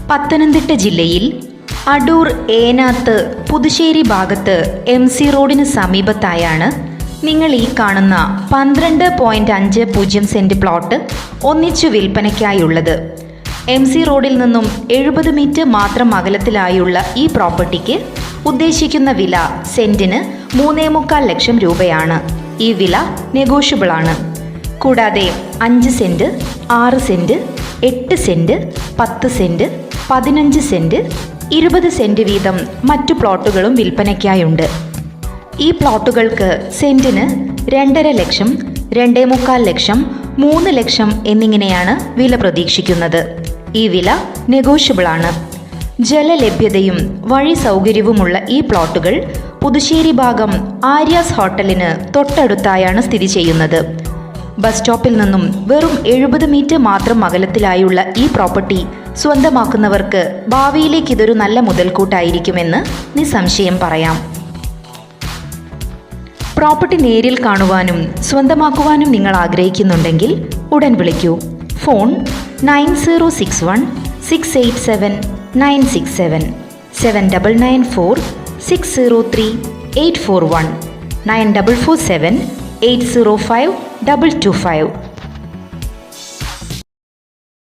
പത്തനംതിട്ട ജില്ലയിൽ അടൂർ ഏനാത്ത് പുതുശ്ശേരി ഭാഗത്ത് MC റോഡിന് സമീപത്തായാണ് നിങ്ങൾ ഈ കാണുന്ന 12.50 സെന്റ് പ്ലോട്ട് ഒന്നിച്ചു വിൽപ്പനയ്ക്കായുള്ളത്. MC റോഡിൽ നിന്നും 70 മീറ്റർ മാത്രം അകലത്തിലായുള്ള ഈ പ്രോപ്പർട്ടിക്ക് ഉദ്ദേശിക്കുന്ന വില സെന്റിന് 3.25 ലക്ഷം രൂപയാണ്. ഈ വില നെഗോഷ്യബിൾ ആണ്. കൂടാതെ 5 saint, 6 saint, 8 saint, 10 saint, 15 saint, 20 saint വീതം മറ്റു പ്ലോട്ടുകളും വിൽപ്പനയ്ക്കായുണ്ട്. ഈ പ്ലോട്ടുകൾക്ക് സെന്റിന് 2.5 ലക്ഷം, 2.25 ലക്ഷം, 3 ലക്ഷം എന്നിങ്ങനെയാണ് വില പ്രതീക്ഷിക്കുന്നത്. ഈ വില നെഗോഷ്യബിൾ ആണ്. ജലലഭ്യതയും വഴി സൗകര്യവുമുള്ള ഈ പ്ലോട്ടുകൾ പുതുശ്ശേരി ഭാഗം ആര്യാസ് ഹോട്ടലിന് തൊട്ടടുത്തായാണ് സ്ഥിതി ചെയ്യുന്നത്. ബസ് സ്റ്റോപ്പിൽ നിന്നും വെറും 70 മീറ്റർ മാത്രം അകലത്തിലായുള്ള ഈ പ്രോപ്പർട്ടി സ്വന്തമാക്കുന്നവർക്ക് ഭാവിയിലേക്ക് ഇതൊരു നല്ല മുതൽക്കൂട്ടായിരിക്കുമെന്ന് നിസ്സംശയം പറയാം. പ്രോപ്പർട്ടി നേരിൽ കാണുവാനും സ്വന്തമാക്കുവാനും നിങ്ങൾ ആഗ്രഹിക്കുന്നുണ്ടെങ്കിൽ ഉടൻ വിളിക്കൂ. ഫോൺ 9061 687 967 7994 603 841 9447 805 225.